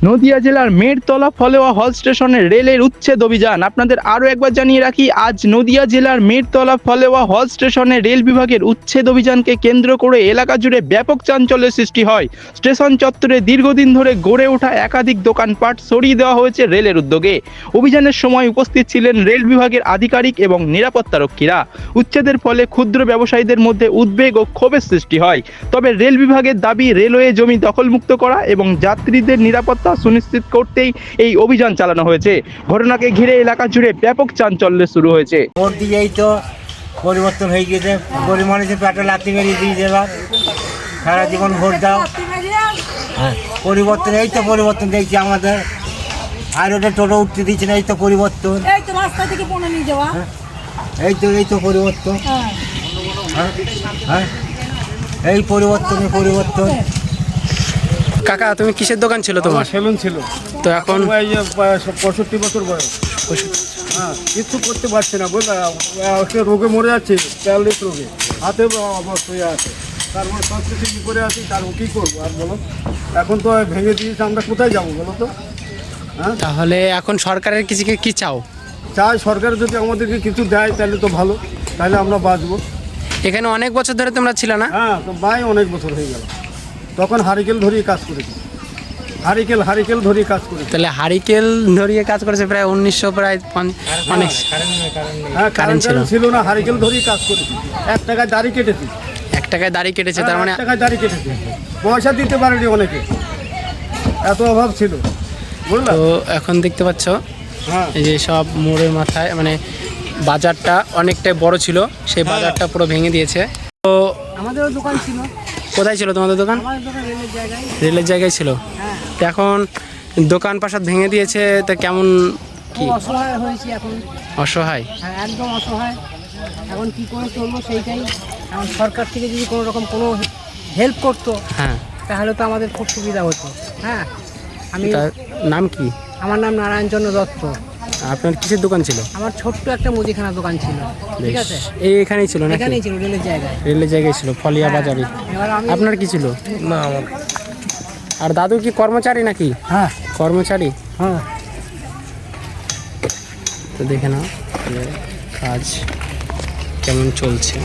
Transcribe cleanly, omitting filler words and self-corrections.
নদিয়া জেলার মেড়তলা ফলোয়া হল স্টেশনে রেলের উচ্ছেদ অভিযান। আপনাদের আরও একবার জানিয়ে রাখি, আজ নদিয়া জেলার মেড়তলা ফলোয়া হল স্টেশনে রেল বিভাগের উচ্ছেদ অভিযানকে কেন্দ্র করে এলাকা জুড়ে ব্যাপক চাঞ্চল্যের সৃষ্টি হয়। স্টেশন চত্বরে দীর্ঘদিন ধরে গড়ে ওঠা একাধিক দোকানপাট সরিয়ে দেওয়া হয়েছে রেলের উদ্যোগে। অভিযানের সময় উপস্থিত ছিলেন রেল বিভাগের আধিকারিক এবং নিরাপত্তারক্ষীরা। উচ্ছেদের ফলে ক্ষুদ্র ব্যবসায়ীদের মধ্যে উদ্বেগ ও ক্ষোভের সৃষ্টি হয়। তবে রেল বিভাগের দাবি, রেলওয়ে জমি দখলমুক্ত করা এবং যাত্রীদের নিরাপত্তা সুনিশ্চিত করতেই এই অভিযান চালানো হয়েছে। ঘটনাকে ঘিরে এলাকা জুড়ে ব্যাপক চাঞ্চল্য শুরু হয়েছে। ভোট দিয়েই তো পরিবর্তন হয়ে গিয়েছে, গরিব মানুষের পেটে লাথি মেরিয়ে দিয়ে এবার সারা জীবন ভোট দাও। পরিবর্তন, এই তো পরিবর্তন দেখছি আমাদের হাই রোডে টোটো উঠতে দিচ্ছে না, এই তো পরিবর্তন। এই তো রাস্তা থেকে পৌঁছে নিয়ে যাওয়া, এই তো পরিবর্তন। হ্যাঁ, এই পরিবর্তন। কাকা, তুমি কিসের দোকান ছিল তোমার? সেলুন ছিল, তো এখন এই যে 65 বছর বয়স। হ্যাঁ, কিছু করতে পারছি না, বুঝলে সে রোগে মরে যাচ্ছে, প্যারালিস রোগে, হাতে অবস্থা আছে। তারপর সব কিছু কী করে আছি, তার কী করবো আর বলো? এখন তো ভেঙে দিয়েছে, আমরা কোথায় যাবো বলো তো? হ্যাঁ, তাহলে এখন সরকারের কি চাও? চাই সরকার যদি আমাদেরকে কিছু দেয় তাহলে তো ভালো, তাহলে আমরা বাঁচবো। এখানে অনেক বছর ধরে তোমরা ছিল না? হ্যাঁ, তো অনেক বছর হয়ে গেল। তখন হারিকেল ধরিয়ে কাজ করেছি, হারিকেল ধরিয়ে কাজ করেছি। তাহলে হারিকেল ধরিয়ে কাজ করেছে প্রায় 1900, প্রায় অনেক। হ্যাঁ, কারেন্ট ছিল না, হারিকেল ধরিয়ে কাজ করেছি। 1 টাকায় দাড়ি কেটেছি। 1 টাকায় দাড়ি কেটেছে, তার মানে 1 টাকায় দাড়ি কেটেছি। পয়সা দিতে পারেনি অনেকে, এত অভাব ছিল, বুঝলা? তো এখন দেখতে পাচ্ছ হ্যাঁ, এই যে সব মোড়ের মাথায়, মানে বাজারটা অনেকটাই বড় ছিল, সেই বাজারটা পুরো ভেঙে দিয়েছে। তো আমাদেরও দোকান ছিল। কোথায় ছিল তোমাদের দোকান? আমাদের দোকান রেলের জায়গায়। রেলের জায়গায় ছিল। হ্যাঁ, তো এখন দোকান পাশাত ভেঙে দিয়েছে, তা কেমন কি? খুব অসহায় হয়েছি এখন। অসহায়? হ্যাঁ, একদম অসহায়। এখন কি করে চলবো সেইটাই। এখন সরকার থেকে যদি কোনো রকম কোনো হেল্প করতো, হ্যাঁ। তাহলে তো আমাদের খুব সুবিধা হতো। হ্যাঁ, তার নাম কি? আমার নাম নারায়ণচন্দ্র দত্ত। আপনার কিসের দোকান ছিল? আমার ছোট্ট একটা মুদিখানা দোকান ছিল, ঠিক আছে? এখানেই ছিল নাকি? এখানেই ছিল, রেলের জায়গায়। রেলের জায়গায় ছিল, ফলিয়া বাজারে। এবার আমি আপনার কি ছিল? না আমার। আর দাদু কি কর্মচারী নাকি? হ্যাঁ কর্মচারী। হ্যাঁ তো দেখে নাও যে কাজ কেমন চলছে।